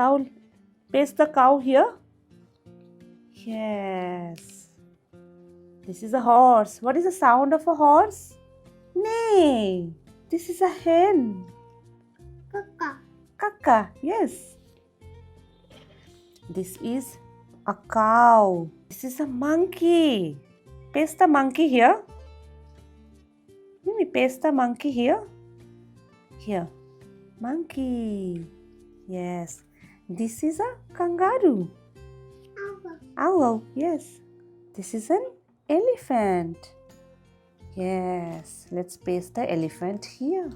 cow. Paste the cow here. Yes. This is a horse. What is the sound of a horse? Neigh. This is a hen. Kaka. Kaka. Yes. This is a cow. This is a monkey. Paste the monkey here. Let me paste the monkey here. Here. Monkey. Yes. This is a kangaroo. Owl. Yes. This is an elephant. Yes. Let's paste the elephant here.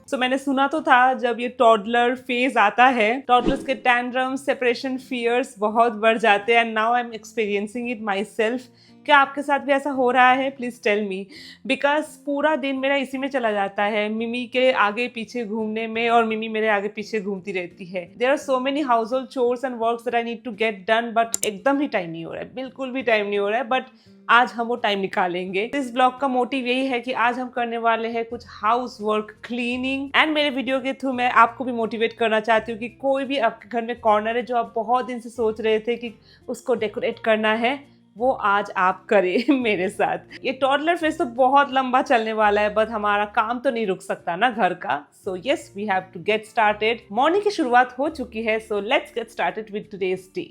So, मैंने सुना तो था जब ये toddler phase आता है toddlers के tantrums separation fears बहुत बढ़ जाते हैं and now I am experiencing it my self. क्या आपके साथ भी ऐसा हो रहा है? प्लीज़ टेल मी, बिकॉज पूरा दिन मेरा इसी में चला जाता है, मिमी के आगे पीछे घूमने में, और मिमी मेरे आगे पीछे घूमती रहती है। There are so many household chores and works that I need to get done, but एकदम ही टाइम नहीं हो रहा है, बिल्कुल भी टाइम नहीं हो रहा है। बट आज हम वो टाइम निकालेंगे। इस ब्लॉग का मोटिव यही है कि आज हम करने वाले हैं कुछ हाउस वर्क, क्लीनिंग, एंड मेरे वीडियो के थ्रू मैं आपको भी मोटिवेट करना चाहती हूँ कि कोई भी आपके घर में कॉर्नर है जो आप बहुत दिन से सोच रहे थे कि उसको डेकोरेट करना है, वो आज आप करें मेरे साथ। ये टॉडलर फेज तो बहुत लंबा चलने वाला है, बट हमारा काम तो नहीं रुक सकता ना घर का। So yes, we have to get started. Morning की शुरुआत हो चुकी है, so let's get started with today's day.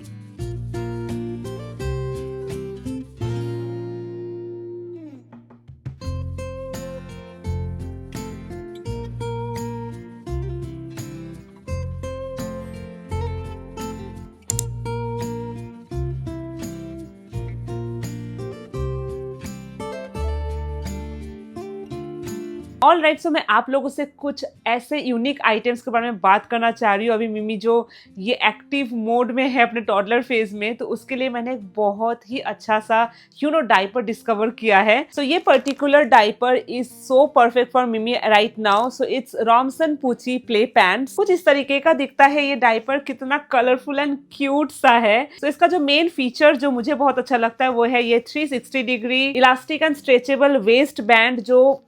All right, so मैं आप लोगों से कुछ ऐसे यूनिक आइटम्स के बारे में बात करना चाह रही हूँ। अभी मिमी जो ये एक्टिव मोड में है अपने टॉडलर फेज में, तो उसके लिए मैंने एक बहुत ही अच्छा सा डाइपर डिस्कवर किया है। सो ये particular diaper is so perfect for Mimi right now. So it's Romsons Poochi play pants. कुछ इस तरीके का दिखता है ये डाइपर, कितना कलरफुल एंड क्यूट सा है। तो इसका जो मेन फीचर जो मुझे बहुत अच्छा लगता है वो है ये 360 degree elastic and stretchable waste band जो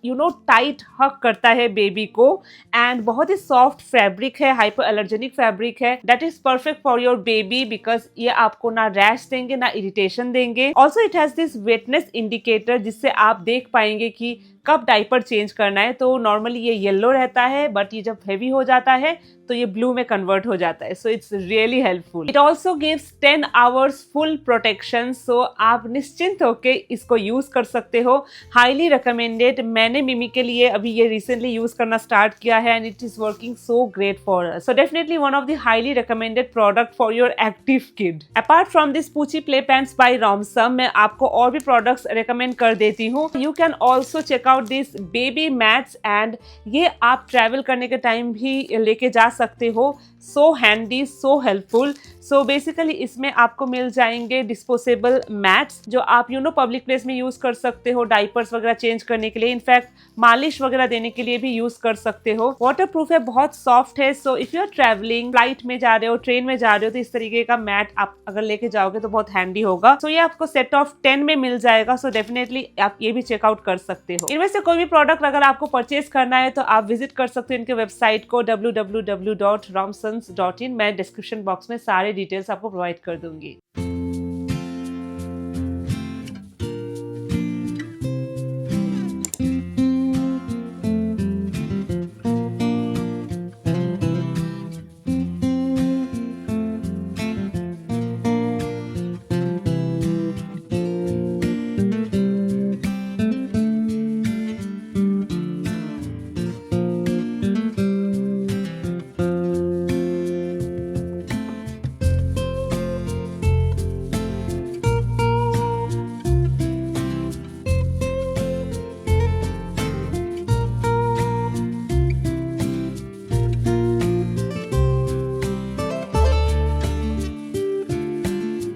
टाइट हक करता है बेबी को, एंड बहुत ही सॉफ्ट फैब्रिक है, हाइपर एलर्जेनिक फैब्रिक है, that is perfect for your baby because ये आपको ना रैश देंगे ना इरिटेशन देंगे। Also it has this वेटनेस indicator जिससे आप देख पाएंगे कि कब डाइपर चेंज करना है। तो नॉर्मली ये येलो रहता है, बट ये जब हेवी हो जाता है तो ये ब्लू में कन्वर्ट हो जाता है। So it's really helpful. It also gives 10 hours full protection. सो आप निश्चिंत होके इसको यूज कर सकते हो। Highly recommended. मैंने मिमी के लिए अभी ये रिसेंटली यूज करना स्टार्ट किया है and it is working so great for us. So definitely one of the highly recommended product for your active kid. Apart from this Poochi play pants by Romsons, मैं आपको और भी प्रोडक्ट्स रिकमेंड कर देती हूँ। You can also check out this baby mats, and ये आप travel करने के टाइम भी लेके जा सकते हो। So handy, so helpful. So basically इसमें आपको मिल जाएंगे डिस्पोजेबल मैट्स जो आप पब्लिक प्लेस में यूज कर सकते हो, डाइपर्स वगैरह चेंज करने के लिए, इनफैक्ट मालिश वगैरह देने के लिए भी यूज कर सकते हो। वाटर प्रूफ है, बहुत सॉफ्ट है। So if you are travelling, flight में जा रहे हो, ट्रेन में जा रहे हो, तो इस तरीके का मैट आप अगर लेके जाओगे तो बहुत हैंडी होगा। सो ये आपको सेट ऑफ 10 में मिल जाएगा। सो डेफिनेटली आप ये भी चेकआउट कर सकते हो। इनमें से कोई भी प्रोडक्ट अगर आपको परचेज करना है तो आप विजिट कर सकते हो इनके वेबसाइट को www.romsons.in। मैं डिस्क्रिप्शन बॉक्स में सारे डिटेल्स आपको प्रोवाइड कर दूंगी।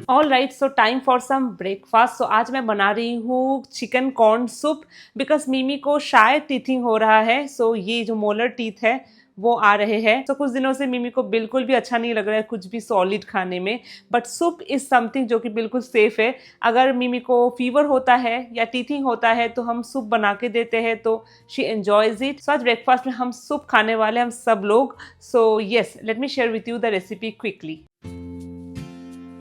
All right, so time for some breakfast. So आज मैं बना रही हूँ चिकन कॉर्न सूप बिकॉज मिमी को शायद टीथिंग हो रहा है। सो ये जो मोलर टीथ है वो आ रहे हैं। तो कुछ दिनों से मिमी को बिल्कुल भी अच्छा नहीं लग रहा है कुछ भी सॉलिड खाने में, बट सूप इज समथिंग जो कि बिल्कुल सेफ है। अगर मिमी को फीवर होता है या टीथिंग होता है तो हम सूप बना के देते हैं, तो शी एंजॉयज इट। सो आज ब्रेकफास्ट में हम सूप खाने वाले हम सब लोग। So yes, let me share with you the recipe quickly.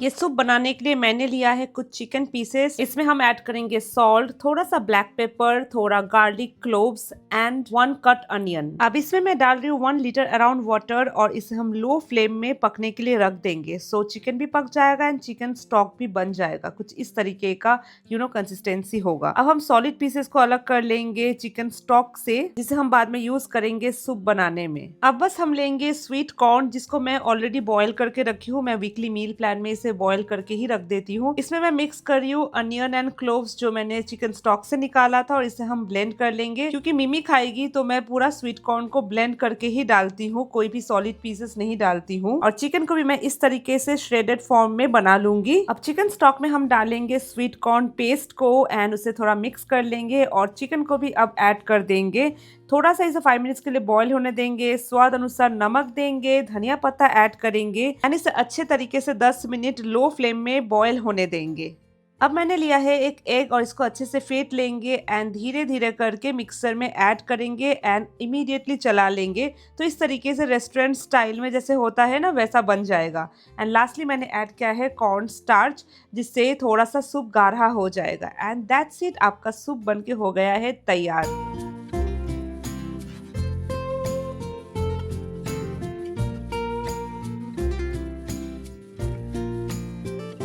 ये सूप बनाने के लिए मैंने लिया है कुछ चिकन पीसेस। इसमें हम ऐड करेंगे सॉल्ट, थोड़ा सा ब्लैक पेपर, थोड़ा garlic cloves and 1 cut onion. अब इसमें मैं डाल रही हूँ 1 लीटर अराउंड वाटर और इसे हम लो फ्लेम में पकने के लिए रख देंगे। सो चिकन भी पक जाएगा एंड चिकन स्टॉक भी बन जाएगा। कुछ इस तरीके का कंसिस्टेंसी होगा। अब हम सॉलिड पीसेस को अलग कर लेंगे चिकन स्टॉक से, जिसे हम बाद में यूज करेंगे सूप बनाने में। अब बस हम लेंगे स्वीट कॉर्न, जिसको मैं ऑलरेडी बॉयल करके रखी हूँ। मैं वीकली मील प्लान में इसे बॉयल करके ही रख देती हूँ। इसमें मैं मिक्स कर रही हूँ अनियन एंड क्लोव्स जो मैंने चिकन स्टॉक से निकाला था, और इसे हम ब्लेंड कर लेंगे। क्योंकि मिमी खाएगी तो मैं पूरा स्वीट कॉर्न को ब्लेंड करके ही डालती हूँ, कोई भी सॉलिड पीसेस नहीं डालती हूँ। और चिकन को भी मैं इस तरीके से श्रेडेड फॉर्म में बना लूंगी। अब चिकन स्टॉक में हम डालेंगे स्वीट कॉर्न पेस्ट को एंड उसे थोड़ा मिक्स कर लेंगे और चिकन को भी अब ऐड कर देंगे। थोड़ा सा इसे 5 मिनट्स के लिए बॉईल होने देंगे। स्वाद अनुसार नमक देंगे, धनिया पत्ता ऐड करेंगे एंड इसे अच्छे तरीके से 10 मिनट लो फ्लेम में बॉईल होने देंगे। अब मैंने लिया है एक एग और इसको अच्छे से फेंट लेंगे एंड धीरे धीरे करके मिक्सर में ऐड करेंगे एंड इमीडिएटली चला लेंगे। तो इस तरीके से रेस्टोरेंट स्टाइल में जैसे होता है ना, वैसा बन जाएगा। एंड लास्टली मैंने ऐड किया है कॉर्न स्टार्च, जिससे थोड़ा सा सूप गाढ़ा हो जाएगा। एंड दैट्स इट, आपका सूप बनके हो गया है तैयार।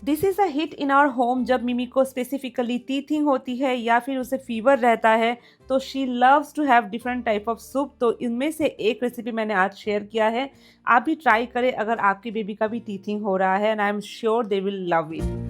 This is a hit in our home. जब मिमी को स्पेसिफिकली टीथिंग होती है या फिर उसे फीवर रहता है तो she loves to have different type of soup. तो इनमें से एक रेसिपी मैंने आज शेयर किया है, आप भी ट्राई करें अगर आपके बेबी का भी टीथिंग हो रहा है, and I am sure they will love it.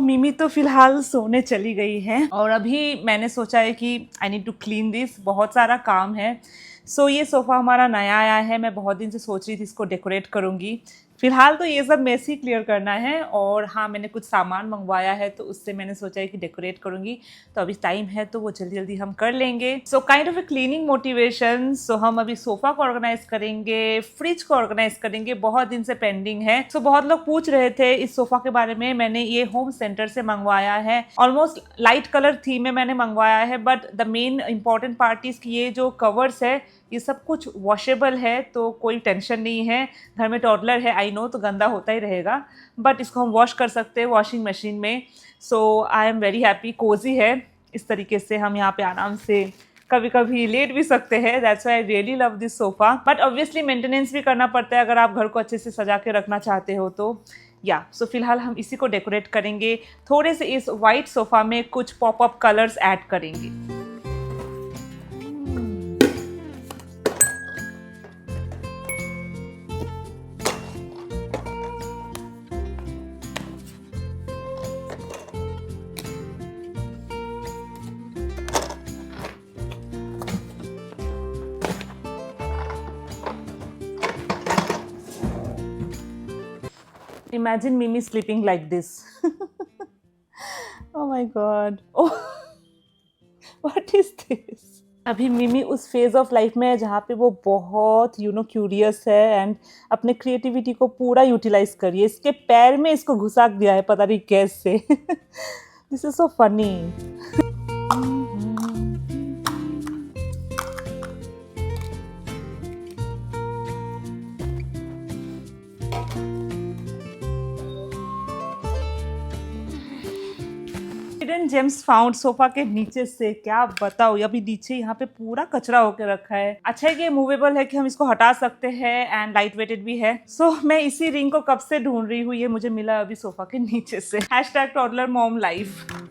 मिमी तो फिलहाल सोने चली गई है और अभी मैंने सोचा है कि I need to clean this, बहुत सारा काम है। सो ये सोफ़ा हमारा नया आया है, मैं बहुत दिन से सोच रही थी इसको डेकोरेट करूँगी। फिलहाल तो ये सब मेस ही क्लियर करना है, और हाँ मैंने कुछ सामान मंगवाया है तो उससे मैंने सोचा है कि डेकोरेट करूँगी। तो अभी टाइम है तो वो जल्दी जल्दी हम कर लेंगे। So kind of a cleaning motivation. So हम अभी सोफ़ा को ऑर्गेनाइज करेंगे, फ्रिज को ऑर्गेनाइज करेंगे, बहुत दिन से पेंडिंग है। सो बहुत लोग पूछ रहे थे इस सोफ़ा के बारे में। मैंने ये होम सेंटर से मंगवाया है, ऑलमोस्ट लाइट कलर थीम में मैंने मंगवाया है, but the main important part is कि ये जो कवर्स है ये सब कुछ वॉशेबल है, तो कोई टेंशन नहीं है। घर में टॉडलर है, आई नो, तो गंदा होता ही रहेगा, बट इसको हम वॉश कर सकते हैं वॉशिंग मशीन में। So I am very happy. Cozy है, इस तरीके से हम यहाँ पे आराम से कभी कभी लेट भी सकते हैं। That's why I really love this sofa. But obviously maintenance भी करना पड़ता है अगर आप घर को अच्छे से सजा के रखना चाहते हो तो। सो फिलहाल हम इसी को डेकोरेट करेंगे। थोड़े से इस वाइट सोफ़ा में कुछ पॉपअप कलर्स ऐड करेंगे। Imagine Mimi sleeping like this. Oh my god. Oh, what is this? अभी मिमी उस फेज ऑफ लाइफ में है जहाँ पे वो बहुत क्यूरियस है एंड अपने क्रिएटिविटी को पूरा यूटिलाइज करिए। इसके पैर में इसको घुसा दिया है पता नहीं कैसे। This is so funny. Hidden gems found sofa के नीचे से, क्या बताओ। अभी नीचे यहाँ पे पूरा कचरा होके रखा है। अच्छा है कि ये मूवेबल है कि हम इसको हटा सकते हैं एंड लाइट वेटेड भी है। सो मैं इसी रिंग को कब से ढूंढ रही हूँ, ये मुझे मिला अभी सोफा के नीचे से। #toddlermomlife।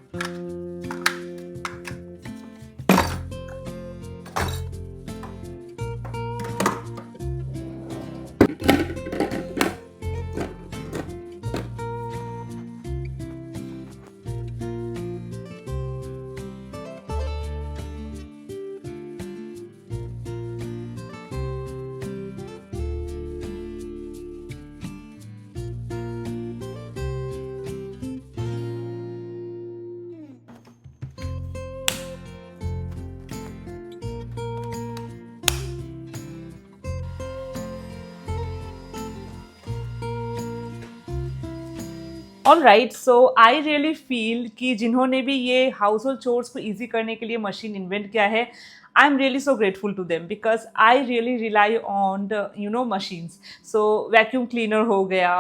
All right, so I really feel कि जिन्होंने भी ये हाउस होल्ड चोर्स को ईजी करने के लिए मशीन इन्वेंट किया है, I am really so grateful to them because I really rely on the machines. So vacuum cleaner हो गया,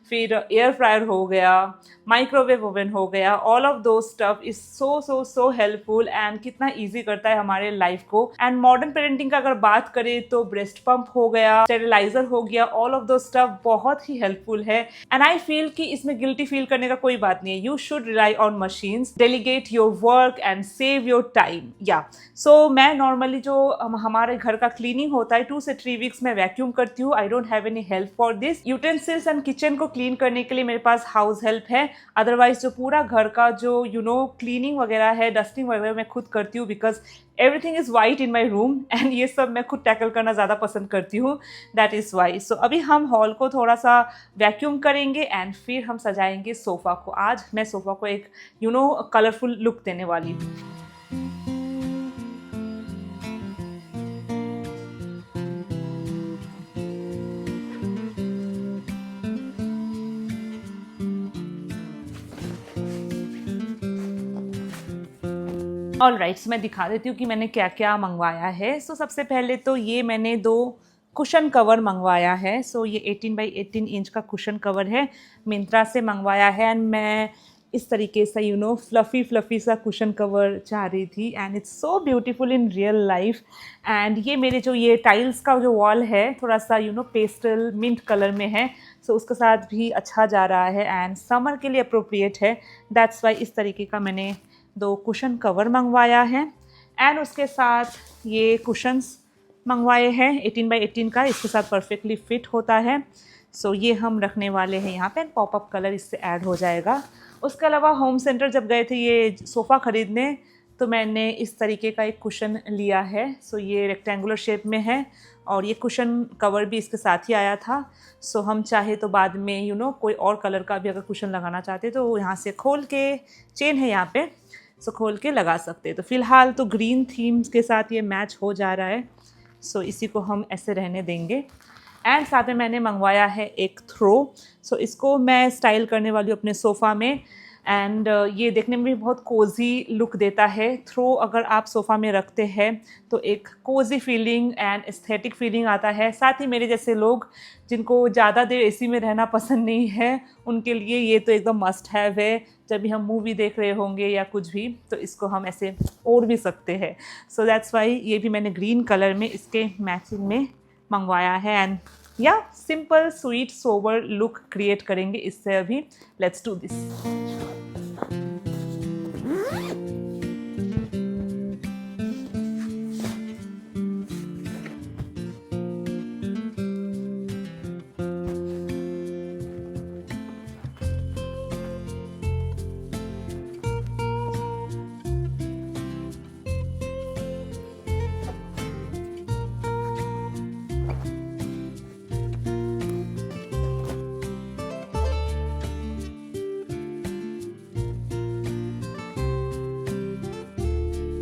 फिर एयर फ्रायर हो गया, माइक्रोवेव ओवन हो गया, ऑल ऑफ दो stuff is so so so helpful and कितना ईजी करता है हमारे लाइफ को. एंड मॉडर्न पेरेंटिंग का अगर बात करें तो ब्रेस्ट पंप हो गया, स्टेरिलाइजर हो गया, ऑल ऑफ दो स्टफ बहुत ही हेल्पफुल है. एंड आई फील कि इसमें गिल्टी फील करने का कोई बात नहीं है. You should rely on machines, delegate your work and save your time. या सो मैं नॉर्मली जो हमारे घर का क्लीनिंग होता है 2 से 3 वीक्स में वैक्यूम करती हूँ. I don't have any help for this. Utensils and kitchen को क्लीन करने के लिए मेरे पास हाउस हेल्प है. अदरवाइज जो पूरा घर का जो क्लीनिंग वगैरह है, डस्टिंग वगैरह मैं खुद करती हूँ because everything is white in my room and ये सब मैं खुद टैकल करना ज़्यादा पसंद करती हूँ. That is why. सो अभी हम हॉल को थोड़ा सा वैक्यूम करेंगे एंड फिर हम सजाएंगे सोफ़ा को. आज मैं सोफ़ा को एक कलरफुल लुक देने वाली हूँ. ऑल राइट, मैं दिखा देती हूँ कि मैंने क्या क्या मंगवाया है. सो सबसे पहले तो ये मैंने 2 कुशन कवर मंगवाया है. सो ये 18 बाई 18 इंच का कुशन कवर है, मिंत्रा से मंगवाया है. एंड मैं इस तरीके से फ्लफ़ी सा कुशन कवर चाह रही थी and it's so beautiful in real life. And ये मेरे जो ये टाइल्स का जो वॉल है थोड़ा सा पेस्टल मिंट कलर में है. सो उसके साथ भी अच्छा जा रहा है एंड समर के लिए अप्रोप्रिएट है. दैट्स वाई इस तरीके का मैंने 2 कुशन कवर मंगवाया है. एंड उसके साथ ये कुशन्स मंगवाए हैं 18 बाई 18 का. इसके साथ परफेक्टली फिट होता है. सो ये हम रखने वाले हैं यहाँ पे. पॉपअप कलर इससे ऐड हो जाएगा. उसके अलावा होम सेंटर जब गए थे ये सोफ़ा ख़रीदने तो मैंने इस तरीके का एक कुशन लिया है. सो ये रेक्टेंगुलर शेप में है और ये कुशन कवर भी इसके साथ ही आया था. सो हम चाहे तो बाद में कोई और कलर का भी अगर कुशन लगाना चाहते तो यहाँ से खोल के, चेन है यहाँ पे, सो खोल के लगा सकते हैं. तो फ़िलहाल तो ग्रीन थीम्स के साथ ये मैच हो जा रहा है. सो इसी को हम ऐसे रहने देंगे. एंड साथ में मैंने मंगवाया है एक थ्रो. सो इसको मैं स्टाइल करने वाली हूँ अपने सोफ़ा में. एंड ये देखने में भी बहुत कोज़ी लुक देता है. थ्रो अगर आप सोफ़ा में रखते हैं तो एक cosy feeling and aesthetic feeling आता है. साथ ही मेरे जैसे लोग जिनको ज़्यादा देर एसी में रहना पसंद नहीं है उनके लिए ये तो एकदम मस्ट हैव है. जब भी हम मूवी देख रहे होंगे या कुछ भी तो इसको हम ऐसे ओढ़ भी सकते हैं. सो दैट्स वाई ये भी मैंने ग्रीन कलर में इसके मैचिंग में मंगवाया है. एंड या simple sweet sober look create करेंगे इससे. अभी let's do this.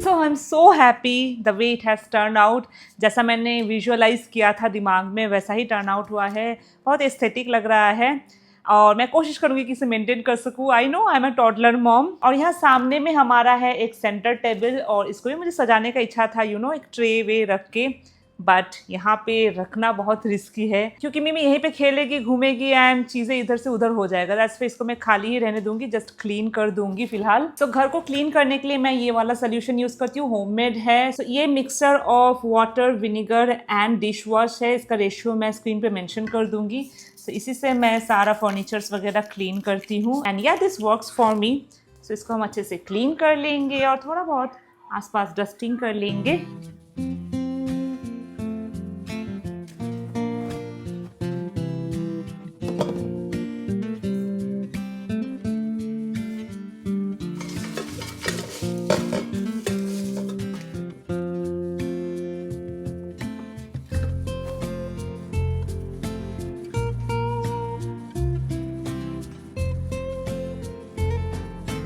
So I am so happy the way it has turn out. जैसा मैंने विजुअलाइज़ किया था दिमाग में वैसा ही टर्न आउट हुआ है. बहुत एस्थेटिक लग रहा है और मैं कोशिश करूँगी कि इसे मेंटेन कर सकूँ. I know I am a toddler mom. और यहाँ सामने में हमारा है एक सेंटर टेबल और इसको भी मुझे सजाने का इच्छा था एक ट्रे वे रख के. बट यहाँ पे रखना बहुत रिस्की है क्योंकि मिमी यहीं पे खेलेगी, घूमेगी एंड चीज़ें इधर से उधर हो जाएगा. दैट्स वाई इसको मैं खाली ही रहने दूंगी, जस्ट क्लीन कर दूंगी फिलहाल. तो घर को क्लीन करने के लिए मैं ये वाला सोल्यूशन यूज़ करती हूँ, होममेड है. सो ये mixture of water, vinegar and dish wash है. इसका रेशियो मैं स्क्रीन पे मेंशन कर दूंगी. सो इसी से मैं सारा फर्नीचर्स वगैरह क्लीन करती हूँ. एंड या दिस वर्क्स फॉर मी. सो इसको हम अच्छे से क्लीन कर लेंगे और थोड़ा बहुत आसपास डस्टिंग कर लेंगे.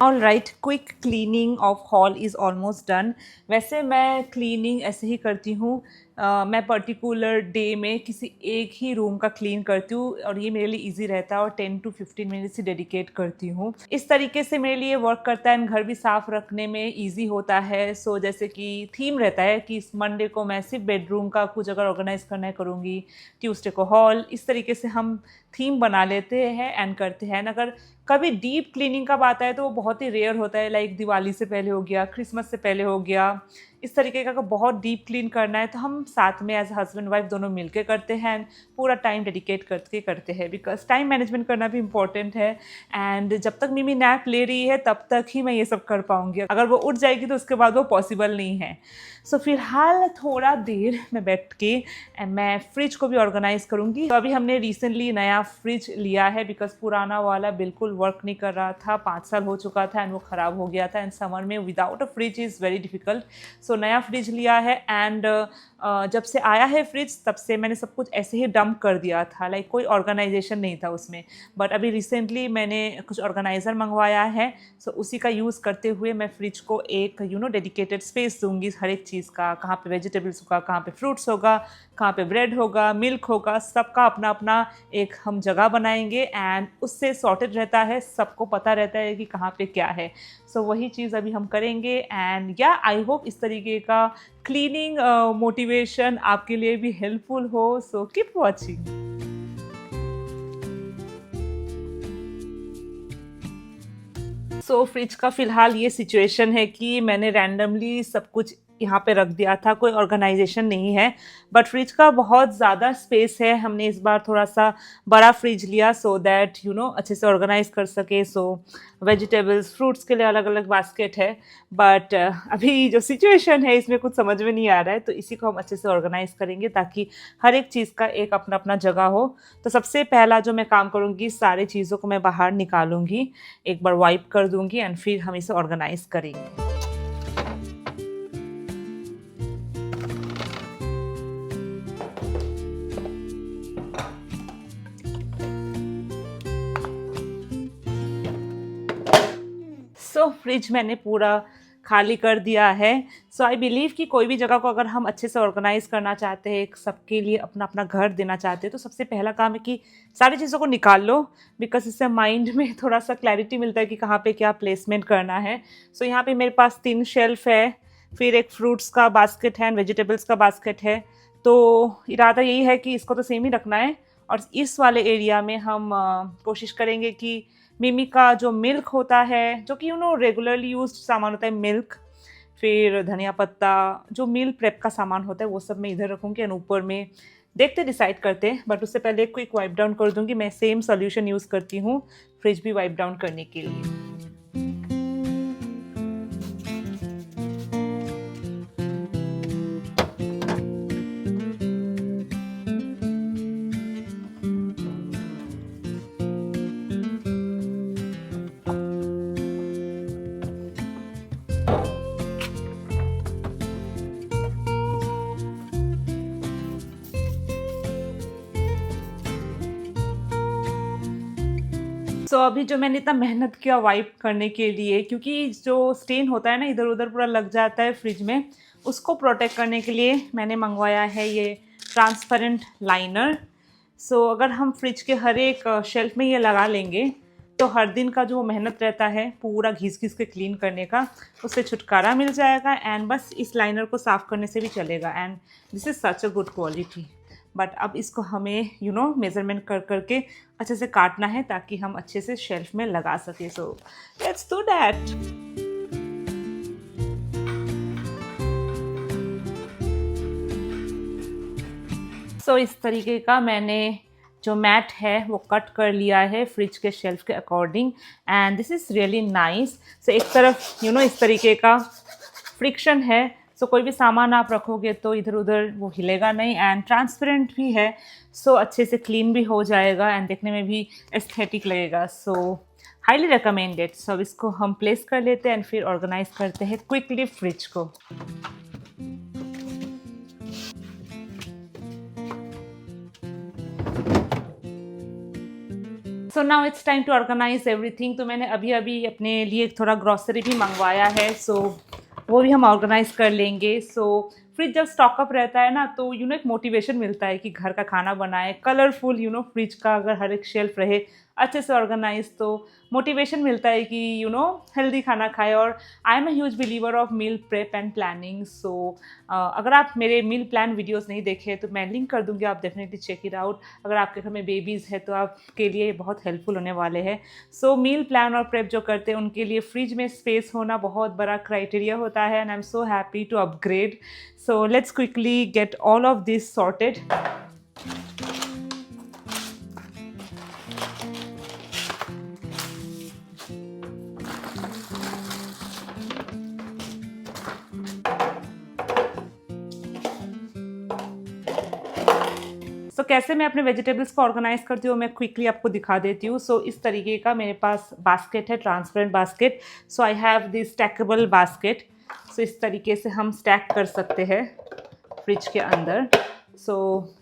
All right, quick cleaning of hall is almost done. वैसे मैं क्लीनिंग ऐसे ही करती हूँ मैं पर्टिकुलर डे में किसी एक ही रूम का क्लीन करती हूँ और ये मेरे लिए इजी रहता है और 10 to 15 मिनट्स ही डेडिकेट करती हूँ। इस तरीके से मेरे लिए वर्क करता है एंड घर भी साफ़ रखने में इजी होता है। सो जैसे कि थीम रहता है कि इस मंडे को मैं सिर्फ बेडरूम का कुछ अगर ऑर्गेनाइज करना है करूँगी, ट्यूसडे को हॉल, इस तरीके से हम थीम बना लेते हैं एंड करते हैं। अगर कभी डीप क्लीनिंग का बात आए तो वो बहुत ही रेयर होता है, लाइक दिवाली से पहले हो गया, क्रिसमस से पहले हो गया, इस तरीके का अगर बहुत डीप क्लीन करना है तो हम साथ में एज हस्बैंड वाइफ दोनों मिलके करते हैं, पूरा टाइम डेडिकेट करके करते हैं बिकॉज टाइम मैनेजमेंट करना भी इम्पॉर्टेंट है। एंड जब तक मिमी नैप ले रही है तब तक ही मैं ये सब कर पाऊँगी, अगर वो उठ जाएगी तो उसके बाद वो पॉसिबल नहीं है। सो फिलहाल थोड़ा देर मैं बैठ के मैं फ्रिज को भी ऑर्गेनाइज करूँगी। तो अभी हमने रिसेंटली नया फ्रिज लिया है बिकॉज पुराना वाला बिल्कुल वर्क नहीं कर रहा था, 5 साल हो चुका था एंड वो ख़राब हो गया था एंड समर में without a fridge is very difficult. So नया फ्रिज लिया है एंड जब से आया है फ्रिज तब से मैंने सब कुछ ऐसे ही डंप कर दिया था, लाइक कोई ऑर्गेनाइजेशन नहीं था उसमें। बट अभी रिसेंटली मैंने कुछ ऑर्गेनाइज़र मंगवाया है, सो उसी का यूज़ करते हुए मैं फ्रिज को एक डेडिकेटेड स्पेस दूंगी हर एक चीज़ का, कहाँ पे वेजिटेबल्स होगा, कहाँ पे फ्रूट्स होगा, कहाँ पे ब्रेड होगा, मिल्क होगा, सबका अपना अपना एक हम जगह बनाएंगे एंड उससे सॉर्टेड रहता है, सबको पता रहता है कि कहाँ पे क्या है। सो वही चीज़ अभी हम करेंगे एंड या आई होप इस तरीके का क्लीनिंग मोटिवेशन आपके लिए भी हेल्पफुल हो। So keep watching. So fridge का फ़िलहाल ये सिचुएशन है कि मैंने रैंडमली सब कुछ यहाँ पे रख दिया था, कोई ऑर्गेनाइजेशन नहीं है। बट फ्रिज का बहुत ज़्यादा स्पेस है, हमने इस बार थोड़ा सा बड़ा फ्रिज लिया सो दैट अच्छे से ऑर्गेनाइज कर सके। सो वेजिटेबल्स, फ्रूट्स के लिए अलग अलग बास्केट है। बट अभी जो सिचुएशन है इसमें कुछ समझ में नहीं आ रहा है, तो इसी को हम अच्छे से ऑर्गेनाइज करेंगे ताकि हर एक चीज़ का एक अपना अपना जगह हो। तो सबसे पहला जो मैं काम करूँगी, सारी चीज़ों को मैं बाहर निकालूंगी, एक बार वाइप कर दूँगी एंड फिर हम इसे ऑर्गेनाइज करेंगे। सो फ्रिज मैंने पूरा खाली कर दिया है। सो आई बिलीव कि कोई भी जगह को अगर हम अच्छे से ऑर्गेनाइज करना चाहते हैं, सबके लिए अपना अपना घर देना चाहते हैं, तो सबसे पहला काम है कि सारी चीज़ों को निकाल लो बिकॉज इससे माइंड में थोड़ा सा क्लैरिटी मिलता है कि कहाँ पे क्या प्लेसमेंट करना है। सो यहाँ पे मेरे पास 3 शेल्फ है, फिर एक फ्रूट्स का बास्केट है एंड वेजिटेबल्स का बास्केट है। तो इरादा यही है कि इसको तो सेम ही रखना है और इस वाले एरिया में हम कोशिश करेंगे कि मिमी का जो मिल्क होता है, जो कि रेगुलरली यूज्ड सामान होता है, मिल्क, फिर धनिया पत्ता, जो मील प्रेप का सामान होता है वो सब मैं इधर रखूँगी एंड ऊपर में देखते डिसाइड करते हैं। बट उससे पहले क्विक वाइप डाउन कर दूँगी। मैं सेम सोल्यूशन यूज़ करती हूँ फ्रिज भी वाइप डाउन करने के लिए। सो अभी जो मैंने इतना मेहनत किया वाइप करने के लिए, क्योंकि जो स्टेन होता है ना इधर उधर पूरा लग जाता है फ्रिज में, उसको प्रोटेक्ट करने के लिए मैंने मंगवाया है ये ट्रांसपेरेंट लाइनर। सो अगर हम फ्रिज के हर एक शेल्फ में ये लगा लेंगे तो हर दिन का जो मेहनत रहता है पूरा घिस घिस के क्लीन करने का, उससे छुटकारा मिल जाएगा एंड बस इस लाइनर को साफ़ करने से भी चलेगा and this is such a good quality. But अब इसको हमें मेज़रमेंट कर करके अच्छे से काटना है ताकि हम अच्छे से शेल्फ में लगा सकें। So let's do that. So इस तरीके का मैंने जो मैट है वो कट कर लिया है फ्रिज के शेल्फ के according and this is really nice. So एक तरफ इस तरीके का फ्रिक्शन है, सो कोई भी सामान आप रखोगे तो इधर उधर वो हिलेगा नहीं एंड ट्रांसपेरेंट भी है, सो अच्छे से क्लीन भी हो जाएगा एंड देखने में भी एस्थेटिक लगेगा। सो हाईली रिकमेंडेड। सो अब इसको हम प्लेस कर लेते हैं एंड फिर ऑर्गेनाइज करते हैं क्विकली फ्रिज को। So now it's time to organise everything. तो मैंने अभी अभी अपने लिए थोड़ा ग्रॉसरी भी मंगवाया है। सो वो भी हम ऑर्गेनाइज कर लेंगे। सो फ्रिज जब स्टॉकअप रहता है ना तो एक मोटिवेशन मिलता है कि घर का खाना बनाए कलरफुल, फ्रिज का अगर हर एक शेल्फ रहे अच्छे से ऑर्गेनाइज तो मोटिवेशन मिलता है कि हेल्दी खाना खाए। और I am a huge believer of meal prep and planning. So अगर आप मेरे मील प्लान वीडियोस नहीं देखे तो मैं लिंक कर दूंगी, आप डेफिनेटली चेक इट आउट। अगर आपके घर में बेबीज़ है तो आपके लिए बहुत हेल्पफुल होने वाले हैं। सो मील प्लान और प्रेप जो करते हैं उनके लिए फ्रिज में स्पेस होना बहुत बड़ा क्राइटेरिया होता है, and I am so happy to upgrade. So let's quickly get all of this sorted. कैसे मैं अपने वेजिटेबल्स को ऑर्गेनाइज करती हूँ मैं क्विकली आपको दिखा देती हूँ। सो इस तरीके का मेरे पास बास्केट है, transparent basket. So I have this stackable basket. So इस तरीके से हम स्टैक कर सकते हैं फ्रिज के अंदर। सो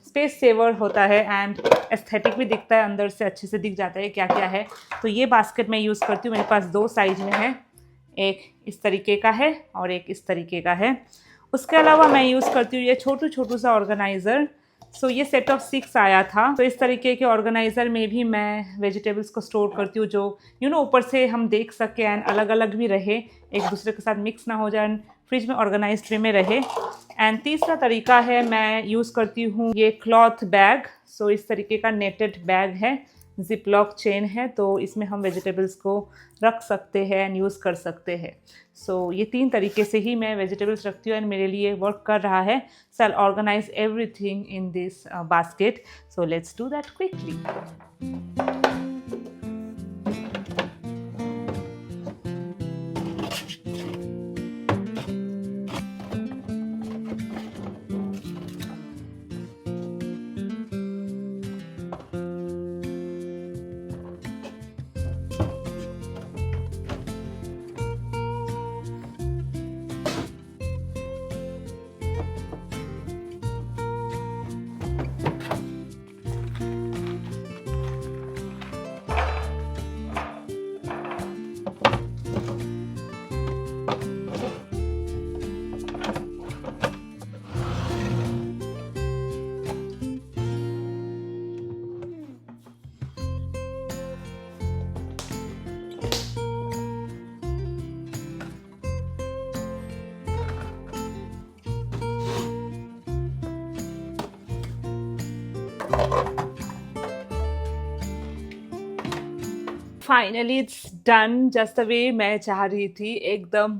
स्पेस सेवर होता है एंड एस्थेटिक भी दिखता है, अंदर से अच्छे से दिख जाता है क्या क्या है। तो ये बास्केट मैं यूज़ करती हूँ, मेरे पास 2 साइज में है, एक इस तरीके का है और एक इस तरीके का है। उसके अलावा मैं यूज़ करती हूँ ये छोटू सा ऑर्गेनाइज़र। सो ये सेट ऑफ 6 आया था। तो इस तरीके के ऑर्गेनाइज़र में भी मैं वेजिटेबल्स को स्टोर करती हूँ जो ऊपर से हम देख सकें एंड अलग अलग भी रहे, एक दूसरे के साथ मिक्स ना हो जाए, फ्रिज में ऑर्गेनाइज ट्रे में रहे। एंड तीसरा तरीका है मैं यूज़ करती हूँ ये क्लॉथ बैग। सो इस तरीके का नेटेड बैग है, जिप लॉक चेन है, तो इसमें हम वेजिटेबल्स को रख सकते हैं एंड यूज़ कर सकते हैं। सो ये 3 तरीके से ही मैं वेजिटेबल्स रखती हूँ एंड मेरे लिए वर्क कर रहा है। So I organise everything in this basket. So let's do that quickly. Finally it's done just the way मैं चाह रही थी, एकदम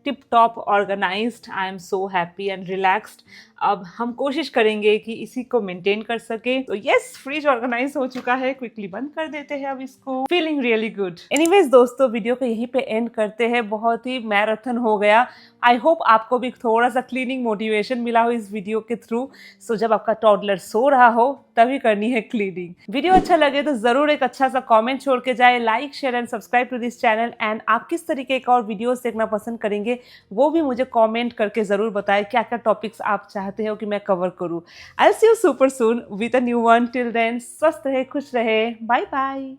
tip top organised. I am so happy and relaxed. अब हम कोशिश करेंगे कि इसी को मेंटेन कर सके। तो यस, फ्रिज ऑर्गेनाइज हो चुका है, क्विकली बंद कर देते हैं अब इसको। Feeling really good. एनीवेज दोस्तों, वीडियो को यहीं पे एंड करते हैं, बहुत ही मैराथन हो गया। आई होप आपको भी थोड़ा सा क्लीनिंग मोटिवेशन मिला हो इस वीडियो के थ्रू। सो जब आपका टॉडलर सो रहा हो तभी करनी है क्लीनिंग। वीडियो अच्छा लगे तो जरूर एक अच्छा सा कॉमेंट छोड़ के जाए, like share and subscribe to this channel. And आप किस तरीके का और वीडियोस देखना पसंद करेंगे वो भी मुझे कमेंट करके जरूर बताएं, क्या क्या टॉपिक्स आप चाहते हो कि मैं कवर करूं। I will see you super soon with a new one. Till then स्वस्थ रहे, खुश रहे, बाय बाय।